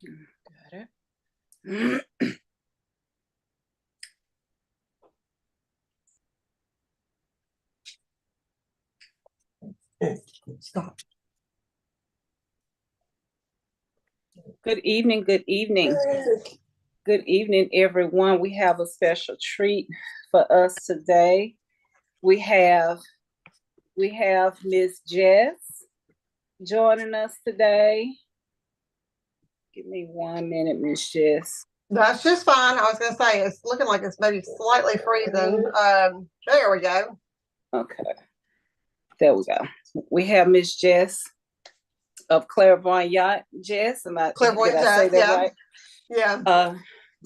Got it. Stop. Good evening, good evening. Good evening, everyone. We have a special treat for us today. We have Miss Jess joining us today. Give me 1 minute, Miss Jess. That's just fine. I was going to say, it's looking like it's maybe slightly freezing. There we go. Okay. There we go. We have Miss Jess of Clairvoyant. Jess, did I say that right? Yeah.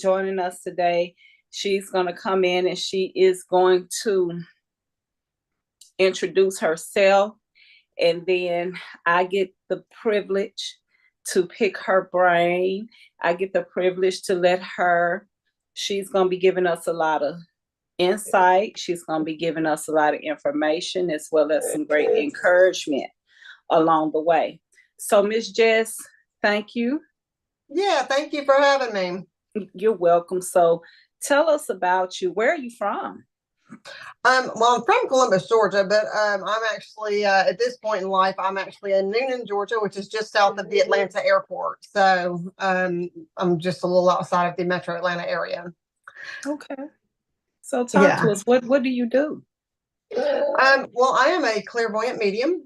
Joining us today. She's going to come in and she is going to introduce herself. And then I get the privilege to pick her brain. I get the privilege to let her, she's going to be giving us a lot of insight. She's going to be giving us a lot of information as well as some great encouragement along the way. So, Miss Jess, thank you. Yeah, thank you for having me. You're welcome. So, tell us about you. Where are you from? Well, I'm from Columbus, Georgia, but I'm actually at this point in life, I'm actually in Noonan, Georgia, which is just south of the Atlanta airport. So I'm just a little outside of the metro Atlanta area. Okay. So talk to us. What do you do? Well, I am a clairvoyant medium.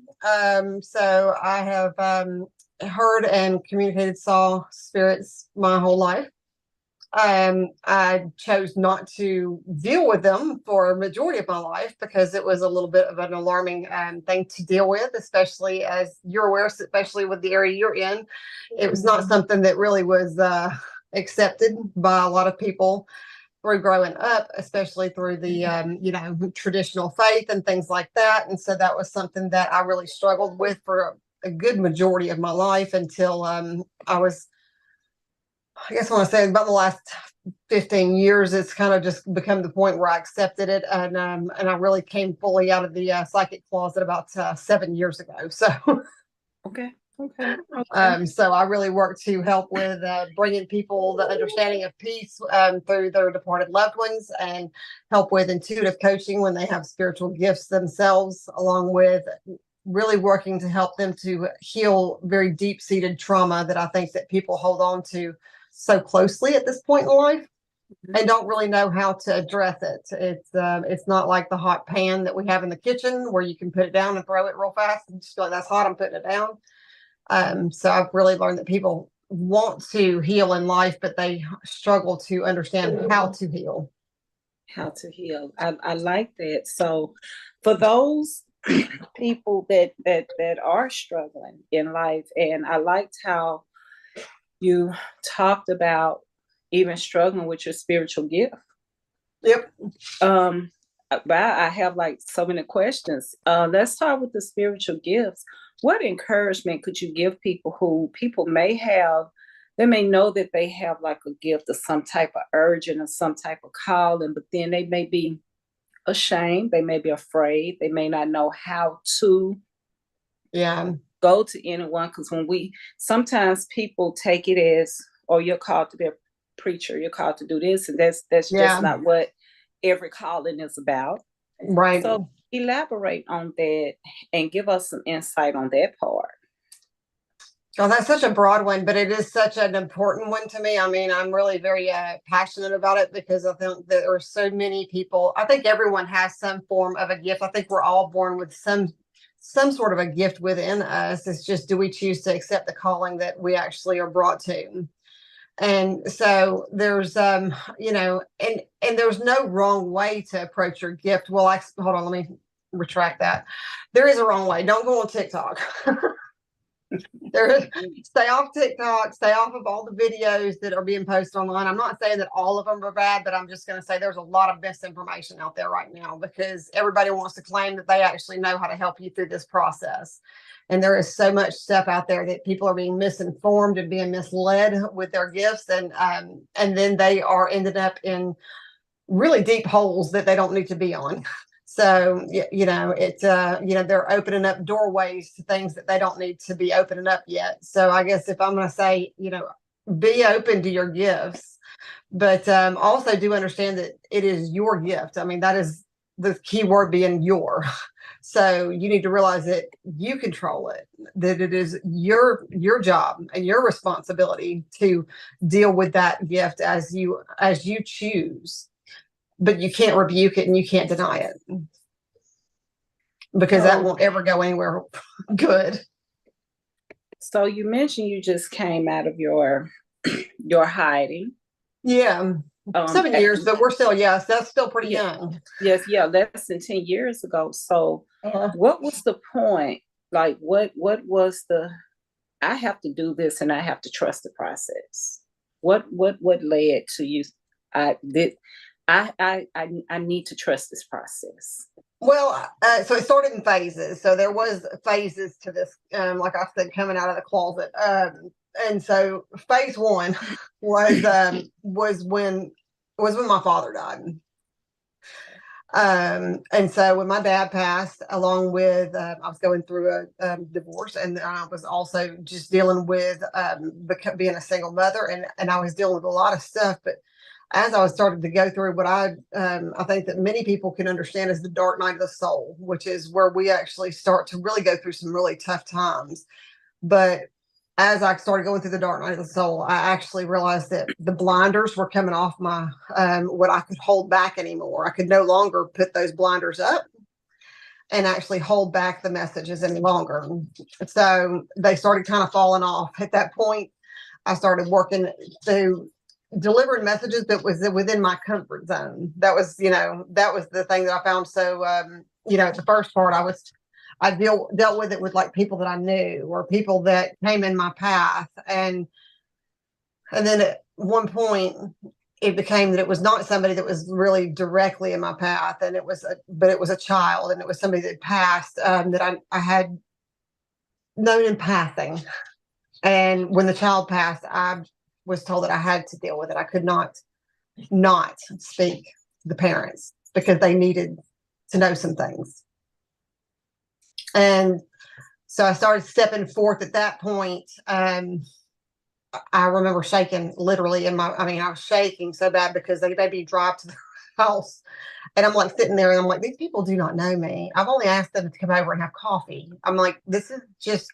So I have heard and communicated, saw spirits my whole life. I chose not to deal with them for a majority of my life because it was a little bit of an alarming thing to deal with, especially as you're aware, especially with the area you're in. It was not something that really was accepted by a lot of people through growing up, especially through the traditional faith and things like that. And so that was something that I really struggled with for a good majority of my life until I guess when I say about the last 15 years, it's kind of just become the point where I accepted it, and I really came fully out of the psychic closet about 7 years ago. So, okay. So I really work to help with bringing people the understanding of peace through their departed loved ones, and help with intuitive coaching when they have spiritual gifts themselves, along with really working to help them to heal very deep-seated trauma that I think that people hold on to so closely at this point in life and don't really know how to address it. It's not like the hot pan that we have in the kitchen where you can put it down and throw it real fast and just feel like that's hot, I'm putting it down. So I've really learned that people want to heal in life, but they struggle to understand how to heal. How to heal. I like that. So for those people that are struggling in life, and I liked how you talked about even struggling with your spiritual gift. Yep. But I have like so many questions. Let's start with the spiritual gifts. What encouragement could you give people who people may have? They may know that they have like a gift or some type of urging or some type of calling, but then they may be ashamed. They may be afraid. They may not know how to go to anyone, because sometimes people take it as, oh, you're called to be a preacher, you're called to do this, and that's just not what every calling is about. Right. So elaborate on that and give us some insight on that part. Oh, that's such a broad one, but it is such an important one to me. I mean, I'm really very passionate about it because I think that there are so many people. I think everyone has some form of a gift. I think we're all born with some sort of a gift within us. It's just, do we choose to accept the calling that we actually are brought to? And so there's, and there's no wrong way to approach your gift. Well, hold on, let me retract that. There is a wrong way. Don't go on TikTok. Stay off TikTok, stay off of all the videos that are being posted online. I'm not saying that all of them are bad, but I'm just going to say there's a lot of misinformation out there right now because everybody wants to claim that they actually know how to help you through this process. And there is so much stuff out there that people are being misinformed and being misled with their gifts. And then they are ended up in really deep holes that they don't need to be on. So, they're opening up doorways to things that they don't need to be opening up yet. So I guess if I'm going to say, be open to your gifts, but also do understand that it is your gift. I mean, that is the key word, being your. So you need to realize that you control it, that it is your job and your responsibility to deal with that gift as you choose. But you can't rebuke it and you can't deny it, because that So, won't ever go anywhere good. so you mentioned you just came out of your hiding. Yeah. 7 years, but we're still, yes, that's still pretty Yeah. young. Yes, yeah, less than 10 years ago. So what was the point? Like what was the I have to do this and I have to trust the process? What led to you? I did I need to trust this process. Well, so it started in phases. So there was phases to this, like I said, coming out of the closet. And so phase one was when my father died. And so when my dad passed, along with I was going through a divorce, and I was also just dealing with being a single mother, and I was dealing with a lot of stuff. But as I was starting to go through what I think that many people can understand as the dark night of the soul, which is where we actually start to really go through some really tough times. But as I started going through the dark night of the soul, I actually realized that the blinders were coming off my what I could hold back anymore. I could no longer put those blinders up and actually hold back the messages any longer. So they started kind of falling off. At that point, I started working through delivering messages that was within my comfort zone. That was the thing that I found. So, the first part I dealt with it with like people that I knew or people that came in my path. And then at one point it became that it was not somebody that was really directly in my path. And it was a child, and it was somebody that passed, that I had known in passing. And when the child passed, I was told that I had to deal with it. I could not speak to the parents because they needed to know some things. And so I started stepping forth at that point. I remember shaking literally I was shaking so bad because they made me drive to the house. And I'm like sitting there and I'm like, these people do not know me. I've only asked them to come over and have coffee. I'm like, this is just,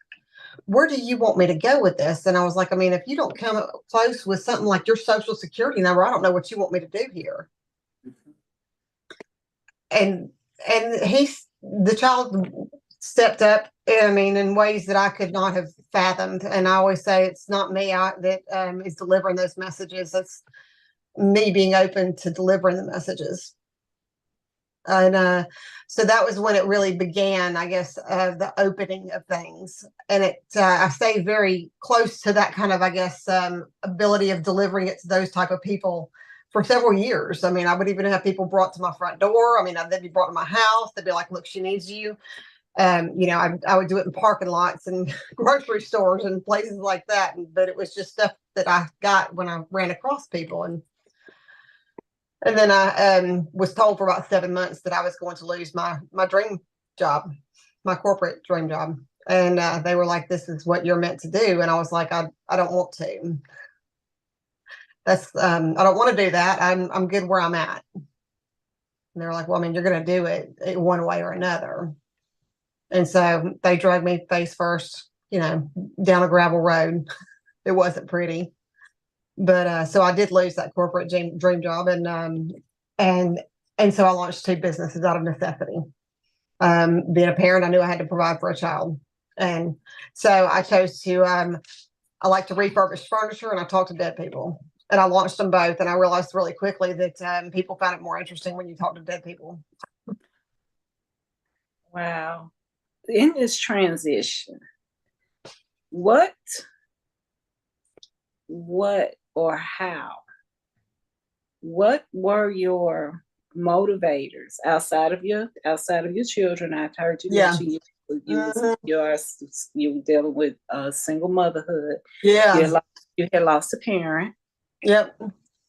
where do you want me to go with this? And I was like, I mean, if you don't come close with something like your social security number, I don't know what you want me to do here. And the child stepped up, I mean, in ways that I could not have fathomed. And I always say it's not me that is delivering those messages. It's me being open to delivering the messages. And so that was when it really began, I guess, the opening of things. And I stayed very close to that kind of, I guess, ability of delivering it to those type of people for several years. I mean, I would even have people brought to my front door. I mean, they'd be brought to my house. They'd be like, look, she needs you. I would do it in parking lots and grocery stores and places like that. But it was just stuff that I got when I ran across people. And then I was told for about 7 months that I was going to lose my dream job, my corporate dream job. And they were like, this is what you're meant to do. And I was like, I don't want to. I don't want to do that. I'm good where I'm at. And they were like, well, I mean, you're going to do it one way or another. And so they dragged me face first, down a gravel road. It wasn't pretty. But so I did lose that corporate dream job, and so I launched 2 businesses out of necessity. Being a parent, I knew I had to provide for a child, and so I chose to. I like to refurbish furniture, and I talk to dead people, and I launched them both. And I realized really quickly that people found it more interesting when you talk to dead people. Wow. In this transition, what or how, what were your motivators outside of your children? I've heard you mention you were dealing with single motherhood. Yeah. You had lost a parent. Yep.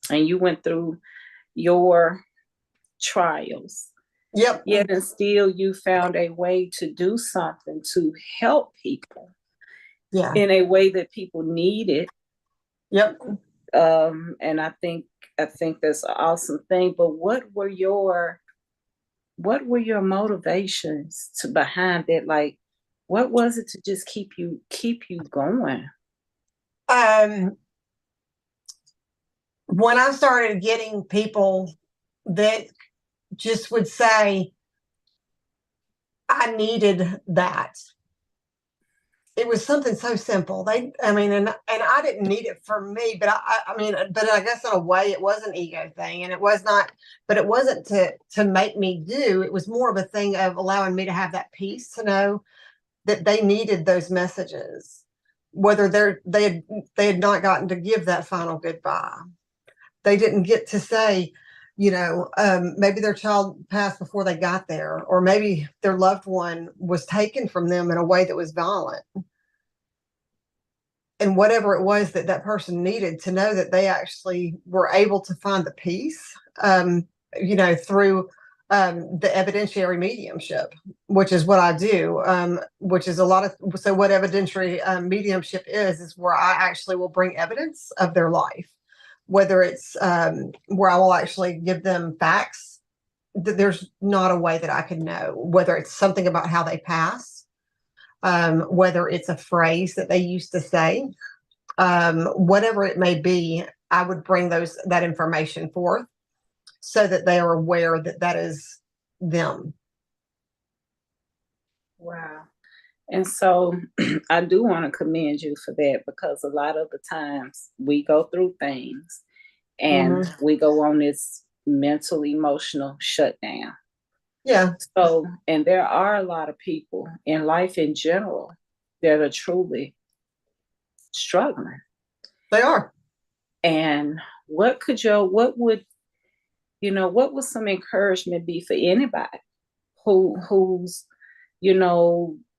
And you went through your trials. Yep. Yet and still you found a way to do something to help people. Yeah. In a way that people needed. Yep. And I think that's an awesome thing. But what were your motivations to behind it? Like, what was it to just keep you going? Um, when I started getting people that just would say, I needed that. It was something so simple. I mean, and I didn't need it for me, but I mean, but I guess in a way it was an ego thing, and it was not, but it wasn't to make me do. It was more of a thing of allowing me to have that peace to know that they needed those messages, whether they had not gotten to give that final goodbye. They didn't get to say, maybe their child passed before they got there, or maybe their loved one was taken from them in a way that was violent. And whatever it was that that person needed, to know that they actually were able to find the peace, through the evidentiary mediumship, which is what I do, which is a lot of, so what evidentiary mediumship is where I actually will bring evidence of their life, whether it's where I will actually give them facts that there's not a way that I can know, whether it's something about how they pass, whether it's a phrase that they used to say, whatever it may be, I would bring that information forth so that they are aware that that is them. Wow. And so I do want to commend you for that, because a lot of the times we go through things and we go on this mental, emotional shutdown. Yeah. So, and there are a lot of people in life in general that are truly struggling. They are. And what would some encouragement be for anybody who's,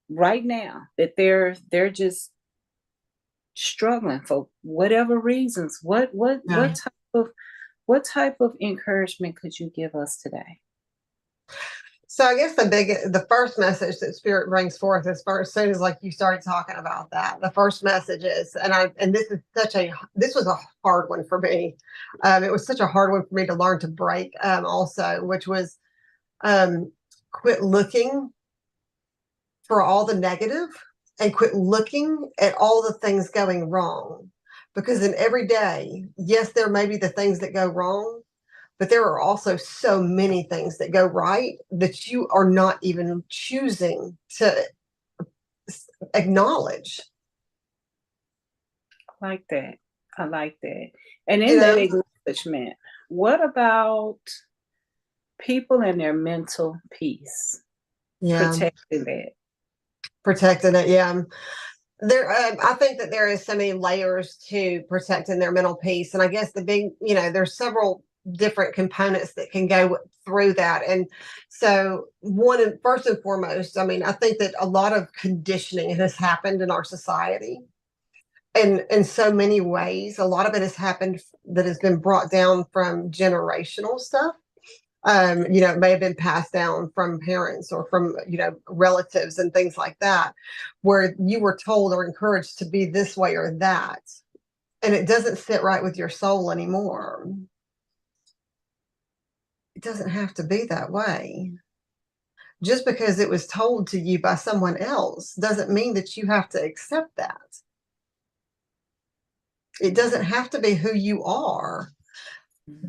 right now, that they're just struggling for whatever reasons? What type of encouragement could you give us today? So I guess the first message that Spirit brings forth is, first, as soon as like you started talking about that, the first message is, and this was a hard one for me. It was such a hard one for me to learn to break, also, which was, quit looking for all the negative and quit looking at all the things going wrong. Because in every day, yes, there may be the things that go wrong, but there are also so many things that go right that you are not even choosing to acknowledge. I like that. I like that. And in that acknowledgement, what about people and their mental peace? Yeah. Protecting it. Yeah. I think that there is so many layers to protecting their mental peace. And I guess there's several different components that can go through that. And so first and foremost, I mean, I think that a lot of conditioning has happened in our society. And in so many ways, a lot of it has happened that has been brought down from generational stuff. It may have been passed down from parents or from, relatives and things like that, where you were told or encouraged to be this way or that. And it doesn't sit right with your soul anymore. It doesn't have to be that way. Just because it was told to you by someone else doesn't mean that you have to accept that. It doesn't have to be who you are.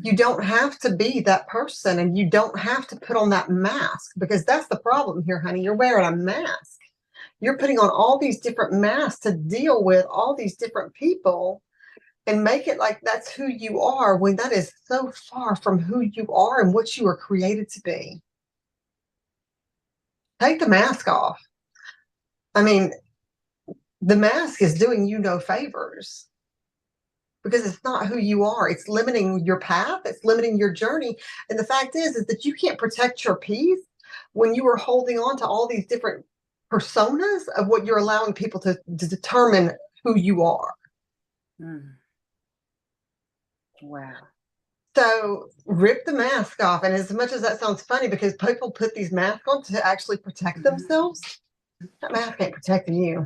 You don't have to be that person, and you don't have to put on that mask, because that's the problem here, honey. You're wearing a mask. You're putting on all these different masks to deal with all these different people and make it like that's who you are, when that is so far from who you are and what you were created to be. Take the mask off. I mean, the mask is doing you no favors, because it's not who you are. It's limiting your path. It's limiting your journey. And the fact is that you can't protect your peace when you are holding on to all these different personas of what you're allowing people to determine who you are. Wow. So rip the mask off. And as much as that sounds funny, because people put these masks on to actually protect themselves, that mask ain't protecting you.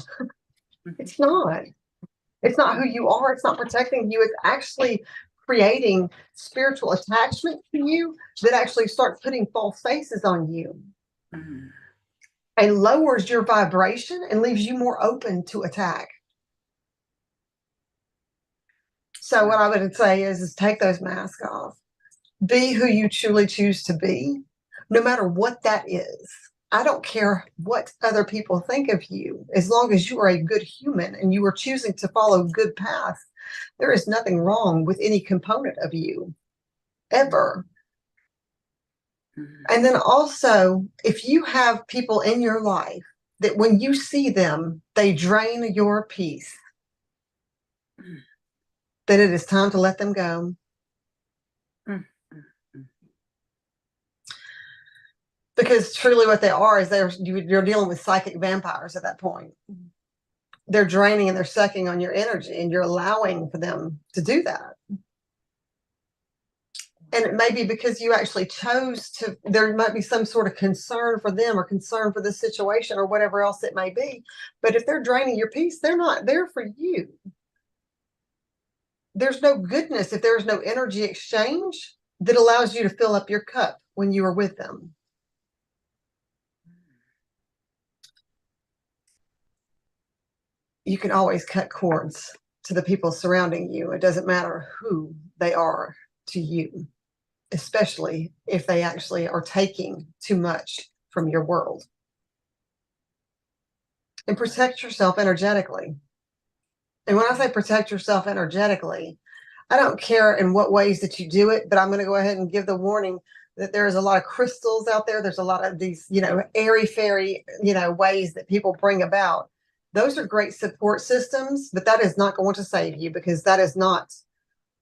It's not. It's not who you are. It's not protecting you. It's actually creating spiritual attachment to you that actually starts putting false faces on you and lowers your vibration and leaves you more open to attack. So what I would say is take those masks off. Be who you truly choose to be, no matter what that is. I don't care what other people think of you. As long as you are a good human and you are choosing to follow good paths, there is nothing wrong with any component of you, ever. And then also, if you have people in your life that when you see them, they drain your peace, then it is time to let them go. Because truly what they are is you're dealing with psychic vampires at that point. They're draining and they're sucking on your energy, and you're allowing for them to do that. And it may be because you actually chose to, there might be some sort of concern for them or concern for the situation or whatever else it may be. But if they're draining your peace, they're not there for you. There's no goodness if there's no energy exchange that allows you to fill up your cup when you are with them. You can always cut cords to the people surrounding you. It doesn't matter who they are to you, especially if they actually are taking too much from your world. And protect yourself energetically. And when I say protect yourself energetically, I don't care in what ways that you do it, but I'm going to go ahead and give the warning that there is a lot of crystals out there. There's a lot of these, airy-fairy, ways that people bring about. Those are great support systems, but that is not going to save you, because that is not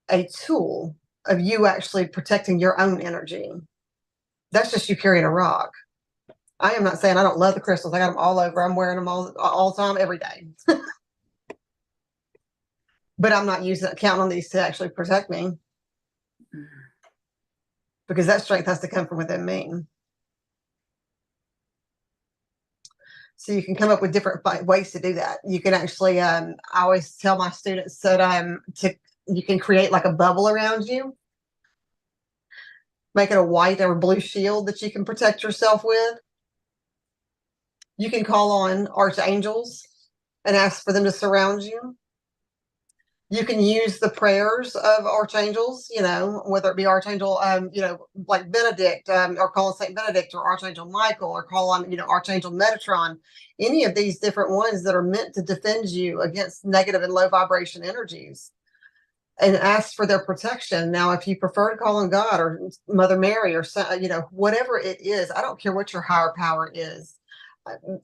a tool of you actually protecting your own energy. That's just you carrying a rock. I am not saying I don't love the crystals. I got them all over. I'm wearing them all the time, every day. But I'm not counting on these to actually protect me, because that strength has to come from within me. So you can come up with different ways to do that. You can actually, I always tell my students that you can create like a bubble around you. Make it a white or blue shield that you can protect yourself with. You can call on archangels and ask for them to surround you. You can use the prayers of archangels, whether it be Archangel, like Benedict, or call on Saint Benedict, or Archangel Michael, or call on, Archangel Metatron, any of these different ones that are meant to defend you against negative and low vibration energies, and ask for their protection. Now, if you prefer to call on God or Mother Mary or, whatever it is, I don't care what your higher power is,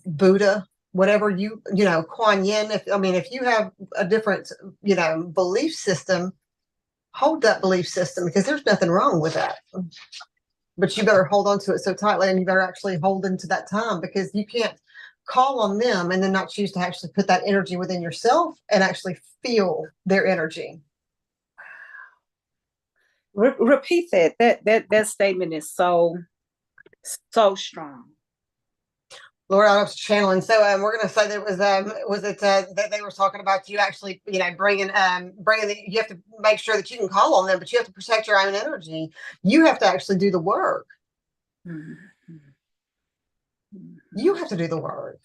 Buddha, whatever Kuan Yin, if you have a different, belief system, hold that belief system, because there's nothing wrong with that. But you better hold on to it so tightly, and you better actually hold into that time, because you can't call on them and then not choose to actually put that energy within yourself and actually feel their energy. Repeat that. That statement is so strong. Lord, I was channeling. So we're going to say that it was that they were talking about you actually, bringing you have to make sure that you can call on them, but you have to protect your own energy. You have to actually do the work. You have to do the work,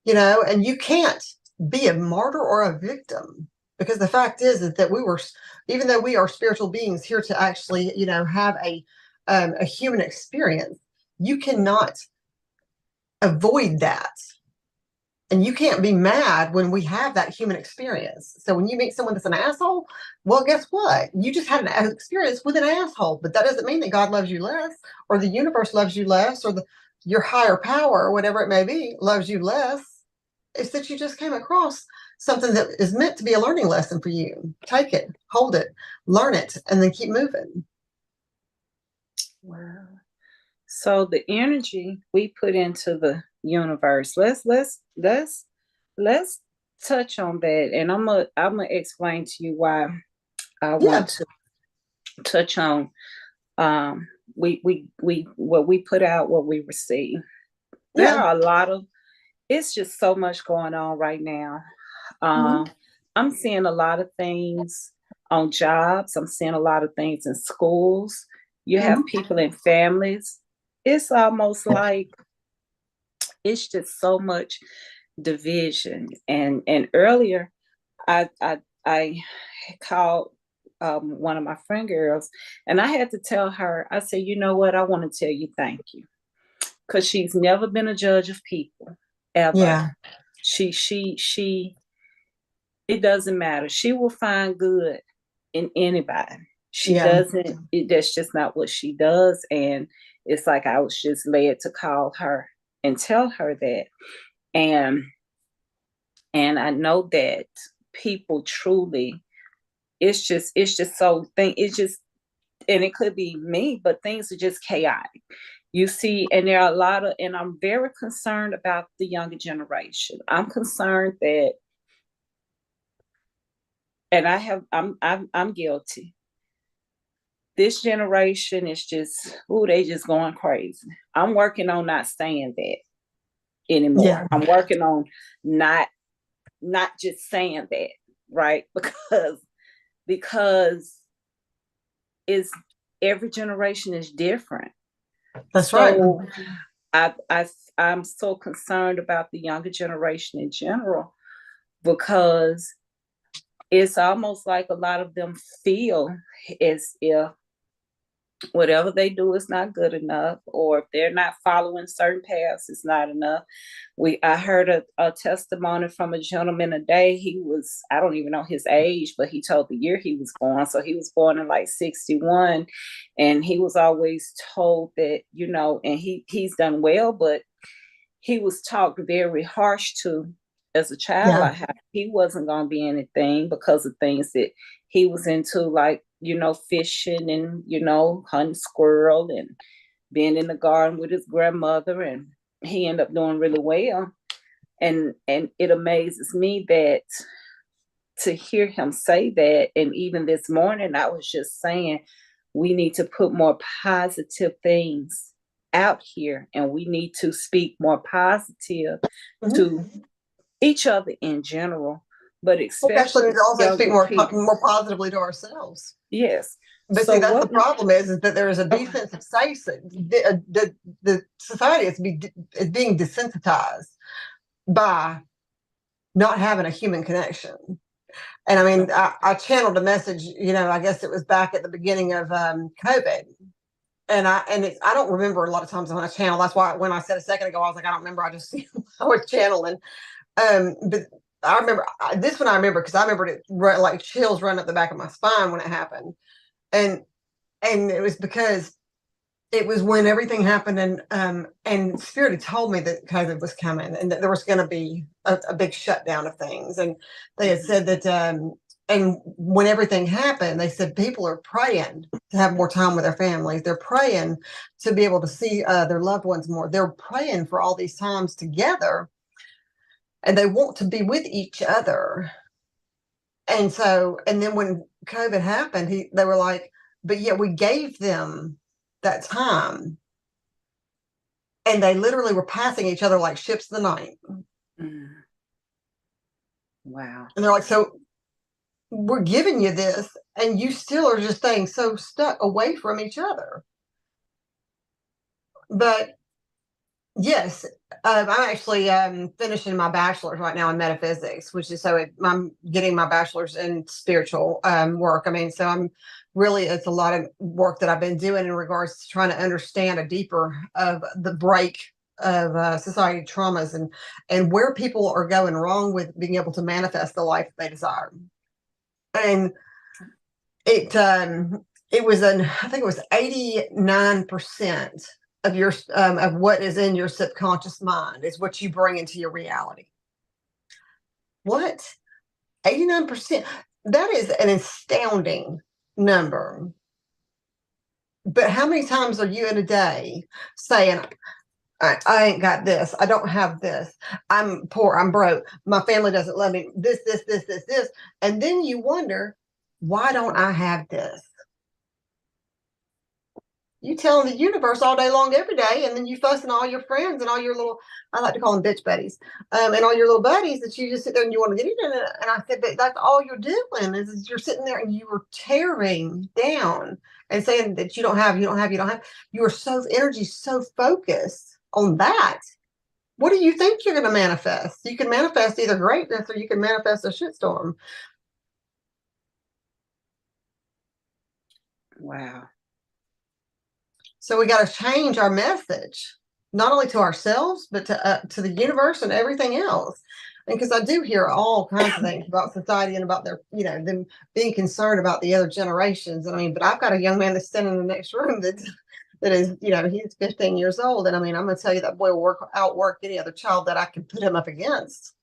and you can't be a martyr or a victim, because the fact is that even though we are spiritual beings here to actually, have a human experience, you cannot avoid that. And you can't be mad when we have that human experience. So when you meet someone that's an asshole, well, guess what? You just had an experience with an asshole, but that doesn't mean that God loves you less, or the universe loves you less, or your higher power, or whatever it may be, loves you less. It's that you just came across something that is meant to be a learning lesson for you. Take it, hold it, learn it, and then keep moving. Wow. So the energy we put into the universe, let's touch on that, and I'm gonna explain to you why I want to touch on we what we put out, what we receive. There are a lot of, it's just so much going on right now. I'm seeing a lot of things on jobs. I'm seeing a lot of things in schools. You have people in families. It's almost like it's just so much division. And earlier, I called one of my friend girls, and I had to tell her. I said, you know what? I want to tell you thank you, because she's never been a judge of people ever. Yeah. She. It doesn't matter. She will find good in anybody. She doesn't. That's just not what she does. And it's like I was just led to call her and tell her that. And I know that people truly, it's just so thing. It's just, and it could be me, but things are just chaotic. You see, and there are a lot of, and I'm very concerned about the younger generation. I'm concerned that, and I'm guilty. This generation is just, they just going crazy. I'm working on not saying that anymore. Yeah. I'm working on not just saying that, right? Because it's, every generation is different. That's right. I'm so concerned about the younger generation in general, because it's almost like a lot of them feel as if whatever they do is not good enough, or if they're not following certain paths, it's not enough. I heard a testimony from a gentleman today. He was, I don't even know his age, but he told the year he was born. So he was born in like 61, and he was always told that, and he's done well, but he was talked very harsh to as a child. Like how he wasn't going to be anything because of things that he was into, like, fishing and, hunting squirrel and being in the garden with his grandmother. And he ended up doing really well. And it amazes me that to hear him say that. And even this morning, I was just saying, we need to put more positive things out here, and we need to speak more positive to each other in general, but especially also speak more positively to ourselves. Yes. But see, that's the problem is that there is a defense of the society is being desensitized by not having a human connection. And I mean, I channeled a message, I guess it was back at the beginning of COVID. And I don't remember a lot of times when I channel. That's why when I said a second ago, I was like, I don't remember. I just I was channeling. But I remember this one. I remember because I remembered it like chills run up the back of my spine when it happened, and it was because it was when everything happened, and Spirit had told me that COVID was coming and that there was going to be a big shutdown of things, and they had said that. And when everything happened, they said people are praying to have more time with their families. They're praying to be able to see their loved ones more. They're praying for all these times together, and they want to be with each other. And so, and then when COVID happened, they were like, but yet we gave them that time. And they literally were passing each other like ships in the night. Wow. And they're like, so we're giving you this, and you still are just staying so stuck away from each other. But yes, I'm actually finishing my bachelor's right now in metaphysics, which is I'm getting my bachelor's in spiritual work. I mean, so it's a lot of work that I've been doing in regards to trying to understand a deeper of the break of society traumas and where people are going wrong with being able to manifest the life they desire. And it was I think it was 89% of your of what is in your subconscious mind is what you bring into your reality. What? 89%? That is an astounding number. But how many times are you in a day saying, I ain't got this. I don't have this. I'm poor. I'm broke. My family doesn't love me. This. And then you wonder, why don't I have this? You telling the universe all day long, every day, and then you fussing all your friends and all your little, I like to call them bitch buddies, and all your little buddies that you just sit there and you want to get into it. And I said, but that's all you're doing is you're sitting there and you are tearing down and saying that you don't have. You are so energy, so focused on that. What do you think you're going to manifest? You can manifest either greatness or you can manifest a shitstorm. Wow. So we got to change our message, not only to ourselves, but to the universe and everything else. And because I do hear all kinds of things about society and about their, them being concerned about the other generations. I mean, but I've got a young man that's standing in the next room that is, he's 15 years old. And I mean, I'm going to tell you that boy will outwork any other child that I can put him up against.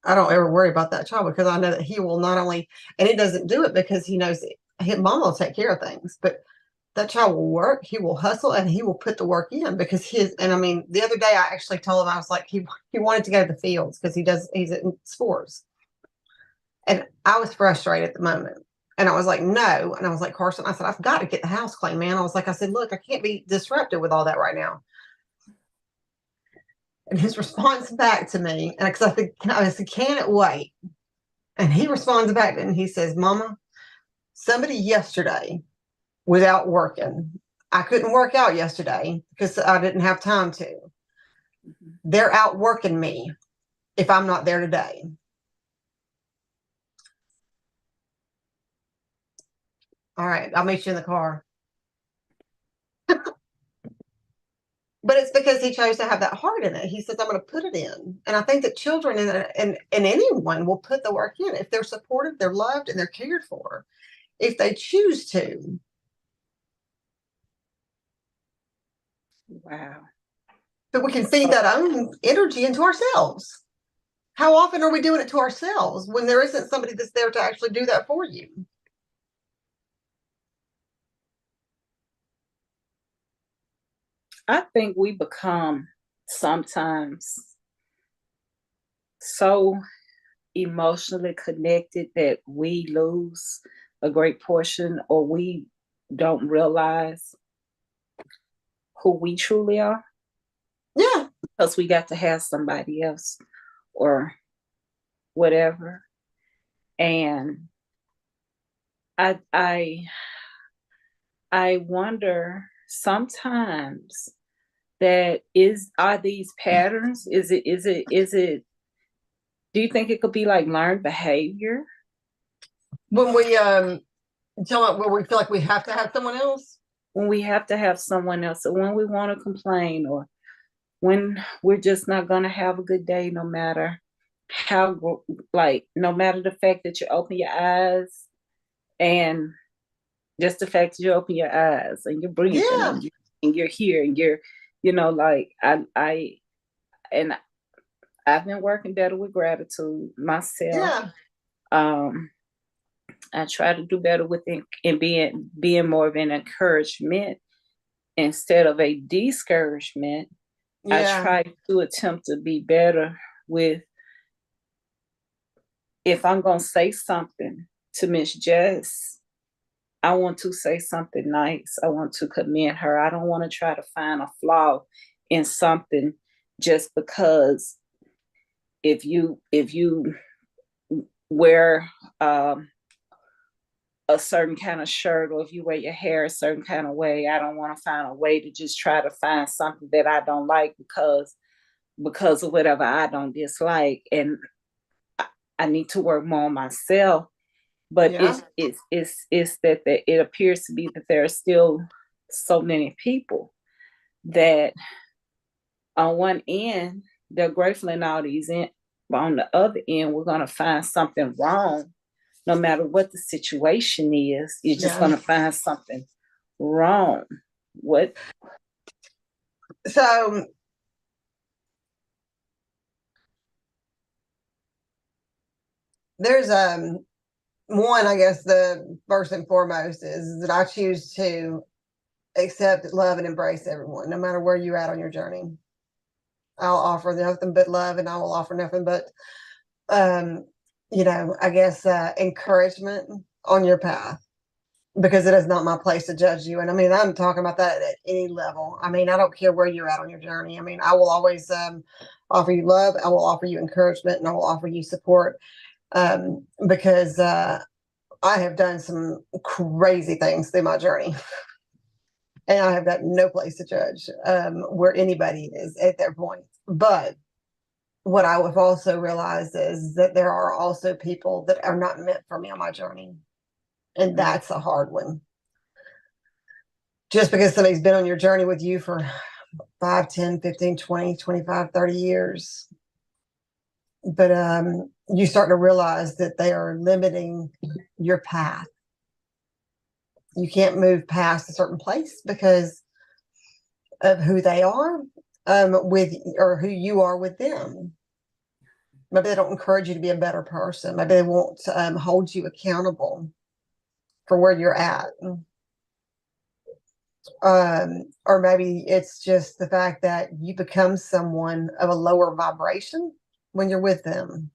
I don't ever worry about that child because I know that he will not only, and he doesn't do it because he knows his mom will take care of things, but that child will work, he will hustle, and he will put the work in because and I mean, the other day I actually told him, I was like, he wanted to go to the fields because he's in sports. And I was frustrated at the moment. And I was like, no. And I was like, Carson, I said, I've got to get the house clean, man. I said, look, I can't be disrupted with all that right now. And his response back to me, and because I said, can it wait? And he responds back and he says, Mama, somebody yesterday was out working. I couldn't work out yesterday because I didn't have time to. They're out working me if I'm not there today. All right, I'll meet you in the car. But it's because he chose to have that heart in it. He says, I'm going to put it in. And I think that children and anyone will put the work in if they're supported, they're loved, and they're cared for, if they choose to. Wow. But we can feed that own energy into ourselves. How often are we doing it to ourselves when there isn't somebody that's there to actually do that for you? I think we become sometimes so emotionally connected that we lose a great portion, or we don't realize who we truly are. Yeah. Because we got to have somebody else or whatever. And I wonder sometimes are these patterns, is it do you think it could be like learned behavior? When we where we feel like we have to have someone else? When we have to have someone else, or when we want to complain, or when we're just not going to have a good day, no matter how, like, no matter the fact that you open your eyes, and just the fact that you open your eyes and you're breathing, yeah. and you're here, and you're, like, and I've been working better with gratitude myself. Yeah. I try to do better with it and being more of an encouragement instead of a discouragement. Yeah. I try to attempt to be better with, if I'm going to say something to Miss Jess, I want to say something nice. I want to commend her. I don't want to try to find a flaw in something just because if you wear a certain kind of shirt, or if you wear your hair a certain kind of way, I don't want to find a way to just try to find something that I don't like because of whatever I don't dislike. And I need to work more on myself. But yeah. it's that it appears to be that there are still so many people that on one end they're grateful in all these in, but on the other end we're going to find something wrong. No matter what the situation is, you're just going to find something wrong. What? So there's one, I guess the first and foremost is that I choose to accept, love, and embrace everyone, no matter where you're at on your journey. I'll offer nothing but love, and I will offer nothing but I guess encouragement on your path. because it is not my place to judge you. And I mean, I'm talking about that at any level. I mean, I don't care where you're at on your journey. I mean, I will always offer you love. I will offer you encouragement, and I will offer you support, because I have done some crazy things through my journey. And I have got no place to judge where anybody is at their point. But what I have also realized is that there are also people that are not meant for me on my journey. And that's a hard one. Just because somebody's been on your journey with you for 5, 10, 15, 20, 25, 30 years. But you start to realize that they are limiting your path. You can't move past a certain place because of who they are with, or who you are with them. Maybe they don't encourage you to be a better person. Maybe they won't hold you accountable for where you're at. Or maybe it's just the fact that you become someone of a lower vibration when you're with them.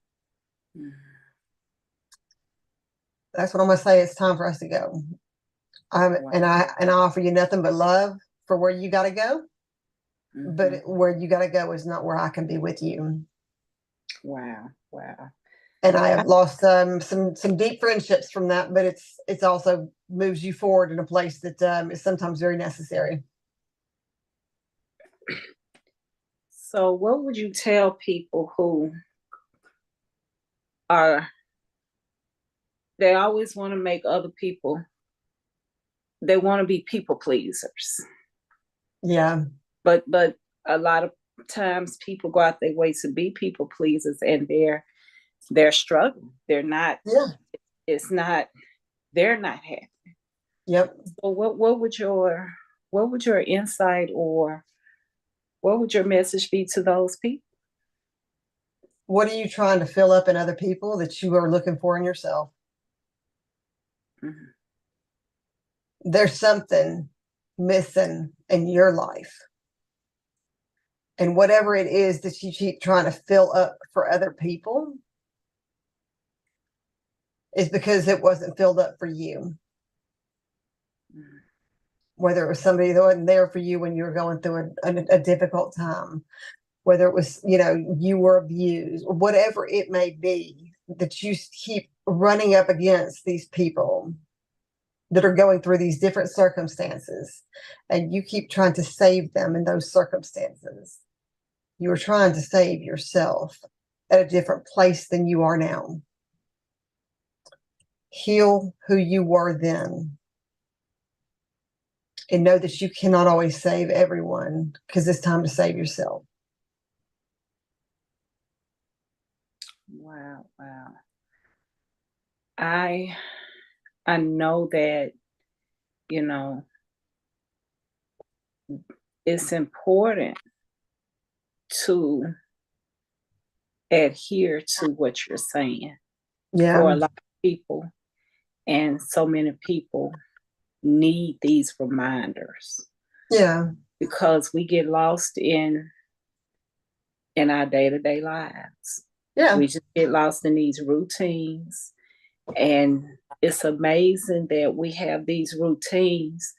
That's what I'm going to say. It's time for us to go. And I offer you nothing but love for where you got to go. But where you got to go is not where I can be with you. Wow. And I have lost some deep friendships from that, but it's also moves you forward in a place that is sometimes very necessary. So what would you tell people who they always want to make other people, they want to be people pleasers. Yeah. But a lot of times people go out their way to be people pleasers, and they're struggling. They're not. Yeah. It's not. They're not happy. Yep. So what would your insight, or what would your message be to those people? What are you trying to fill up in other people that you are looking for in yourself? There's something missing in your life. And whatever it is that you keep trying to fill up for other people is because it wasn't filled up for you. Whether it was somebody that wasn't there for you when you were going through a difficult time, whether it was, you were abused, or whatever it may be, that you keep running up against these people that are going through these different circumstances, and you keep trying to save them in those circumstances. You are trying to save yourself at a different place than you are now. Heal who you were then. And know that you cannot always save everyone, because it's time to save yourself. Wow. I know that, it's important to adhere to what you're saying. Yeah. For a lot of people, and so many people need these reminders. Yeah. Because we get lost in our day-to-day lives. Yeah. We just get lost in these routines. And it's amazing that we have these routines,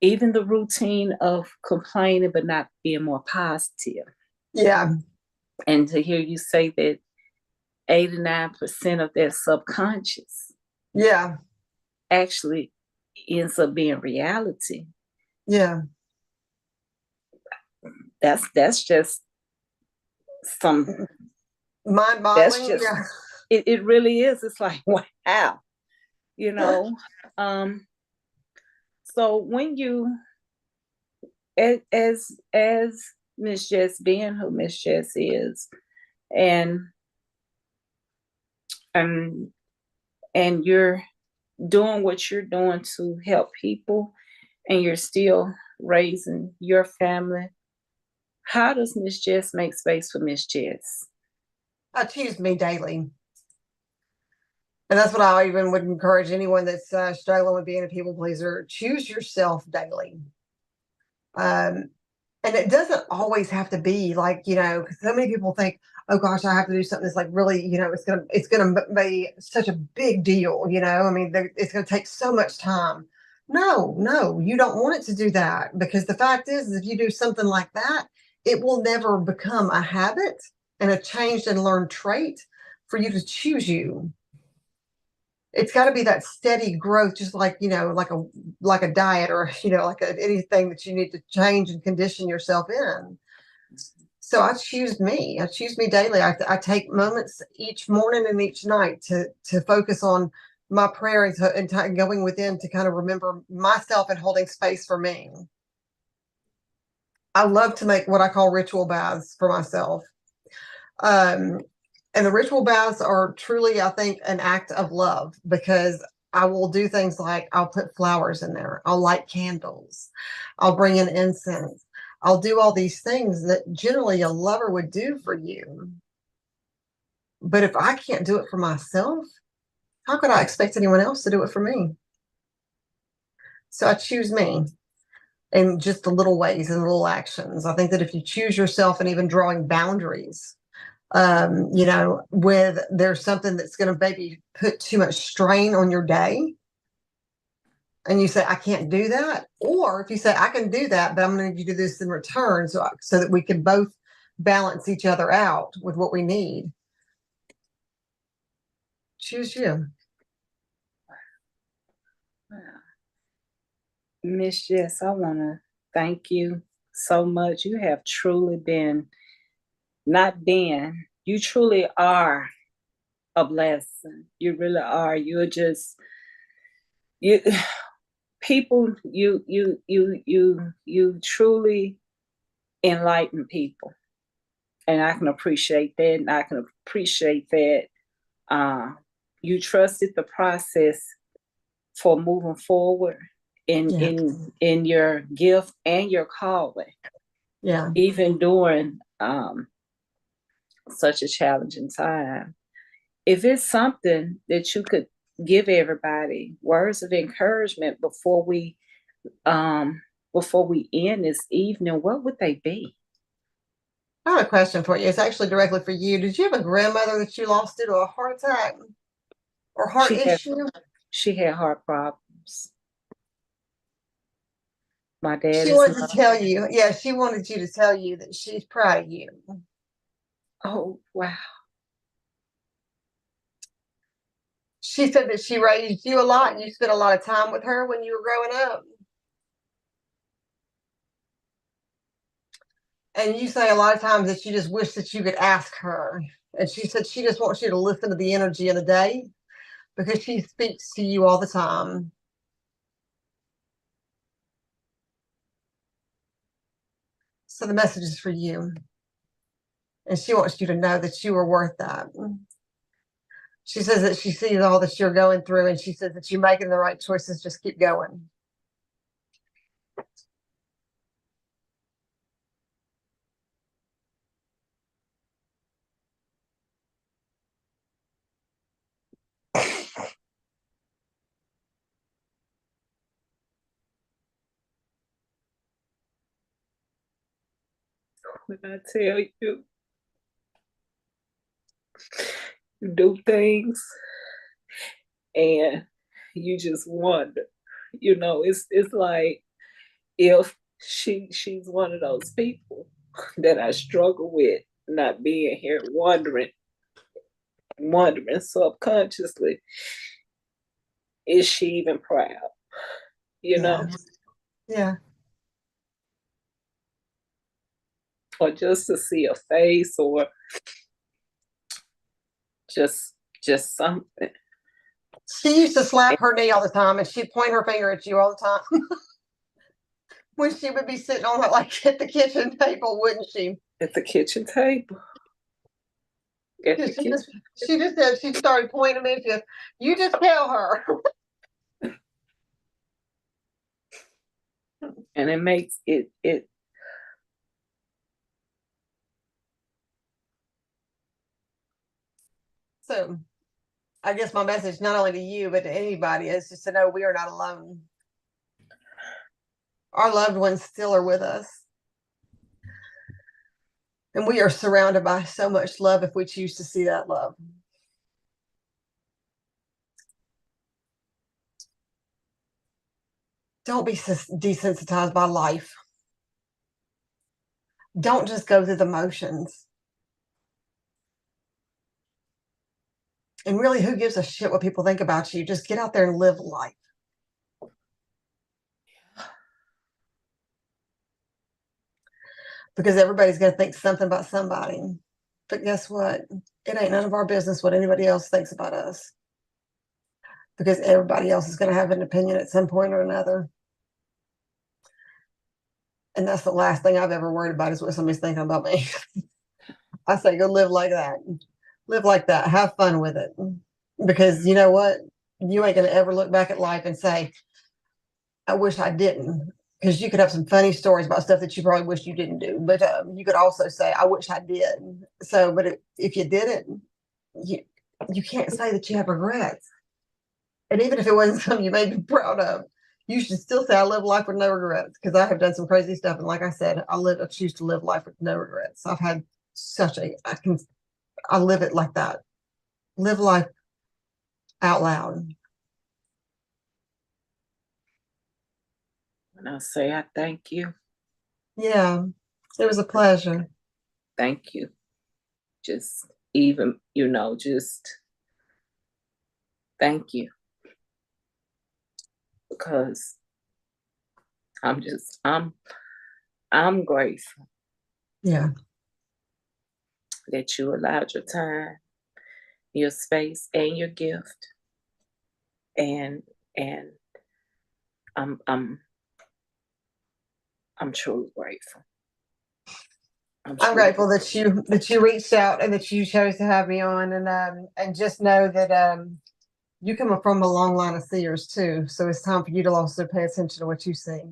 even the routine of complaining but not being more positive. Yeah. And to hear you say that 89% of that subconscious, yeah, actually ends up being reality. Yeah. That's just some mind-boggling. That's just, yeah. It really is. It's like, wow, so when you, as Miss Jess, being who Miss Jess is, and you're doing what you're doing to help people, and you're still raising your family, how does Miss Jess make space for Miss Jess? I choose me daily. And that's what I even would encourage anyone that's struggling with being a people pleaser. Choose yourself daily. And it doesn't always have to be like, you know, 'cause so many people think, oh gosh, I have to do something that's like really, you know, it's gonna be such a big deal, you know. I mean, it's gonna take so much time. No, no, you don't want it to do that, because the fact is if you do something like that, it will never become a habit and a changed and learned trait for you to choose you. It's got to be that steady growth, just like, you know, like a diet, or you know, like anything that you need to change and condition yourself in. So I choose me. I choose me daily. I take moments each morning and each night to focus on my prayer, and going within to kind of remember myself and holding space for me. I love to make what I call ritual baths for myself. Um, and the ritual baths are truly, I think, an act of love, because I will do things like I'll put flowers in there, I'll light candles, I'll bring in incense, I'll do all these things that generally a lover would do for you. But if I can't do it for myself, how could I expect anyone else to do it for me? So I choose me in just the little ways and little actions. I think that if you choose yourself, and even drawing boundaries, you know, with there's something that's going to maybe put too much strain on your day, and you say, I can't do that. Or if you say, I can do that, but I'm going to need you to do this in return, so that we can both balance each other out with what we need. Choose you. Miss Jess, I want to thank you so much. You have truly been, not been, you truly are a blessing. You really are. You're just, you people, you truly enlighten people. And I can appreciate that. And I can appreciate that you trusted the process for moving forward in Yeah. in your gift and your calling, Yeah. even during such a challenging time. If it's something that you could give everybody words of encouragement um before we end this evening, what would they be? I have a question for you. It's actually directly for you. Did you have a grandmother that you lost due to a heart attack or heart She had issue? she had heart problems. My dad She is wanted to not. tell you, yeah, she wanted you to tell you that she's proud of you. Oh wow. She said that she raised you a lot and you spent a lot of time with her when you were growing up. And you say a lot of times that you just wish that you could ask her. And she said she just wants you to listen to the energy of the day, because she speaks to you all the time. So the message is for you. And she wants you to know that you are worth that. She says that she sees all that you're going through, and she says that you're making the right choices. Just keep going. When I tell you, you do things and you just wonder. It's like if she's one of those people that I struggle with not being here, wondering subconsciously, is she even proud? You Yeah. know, Yeah. or just to see a face, or just just something. She used to slap her knee all the time, and she'd point her finger at you all the time. When she would be sitting on like at the kitchen table, wouldn't she? At the kitchen table. At Yeah, the kitchen. she just said she started pointing at you. You just tell her. And it makes it. So I guess my message, not only to you, but to anybody, is just to know we are not alone. Our loved ones still are with us. And we are surrounded by so much love if we choose to see that love. Don't be desensitized by life. Don't just go through the motions. And really, who gives a shit what people think about you? Just get out there and live life. Because everybody's going to think something about somebody. But guess what? It ain't none of our business what anybody else thinks about us. Because everybody else is going to have an opinion at some point or another. And that's the last thing I've ever worried about is what somebody's thinking about me. I say, go live like that. Live like that. Have fun with it. Because you know what? You ain't going to ever look back at life and say, I wish I didn't. Because you could have some funny stories about stuff that you probably wish you didn't do. But you could also say, I wish I did. So, but if you didn't, you can't say that you have regrets. And even if it wasn't something you may be proud of, you should still say, I live life with no regrets. Because I have done some crazy stuff. And like I said, I choose to live life with no regrets. I've had I live it like that. Live life out loud. And I say, I thank you. Yeah, it was a pleasure. Thank you. Just even, just thank you. Because I'm grateful. Yeah. That you allowed your time, your space, and your gift. And I'm truly grateful. I'm grateful that you reached out and that you chose to have me on, and just know that you come from a long line of seers too. So it's time for you to also pay attention to what you see.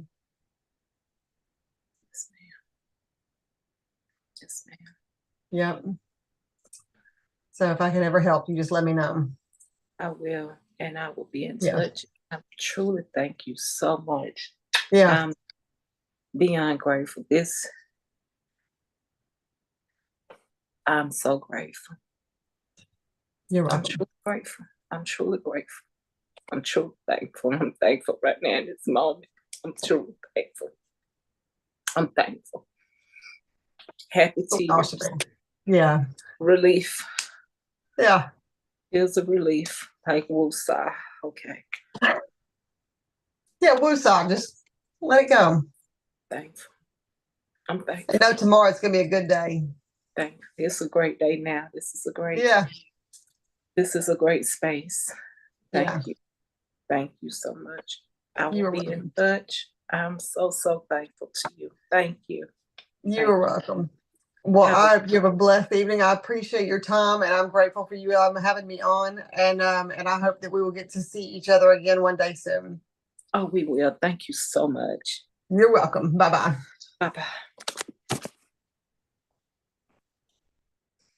Yes, ma'am. Yes, ma'am. Yep. So if I can ever help you, just let me know. I will, and I will be in touch. I truly thank you so much. Yeah. I'm beyond grateful. I'm so grateful. You're welcome. I'm truly grateful. I'm truly grateful. I'm truly thankful. I'm thankful right now in this moment. I'm truly thankful. I'm thankful. Happy tears. Yeah. Relief. Yeah. Feels a relief. Like woosah. Okay. Yeah, woosah. Just let it go. Thankful. I'm thankful. You know, tomorrow it's gonna be a good day. Thankful. It's a great day now. This is a great This is a great space. Thank you. Thank you so much. I will be in touch. I'm so thankful to you. Thank you. You're welcome. Well, I hope you have a blessed evening. I appreciate your time, and I'm grateful for you having me on. And I hope that we will get to see each other again one day soon. Oh, we will. Thank you so much. You're welcome. Bye-bye. Bye-bye.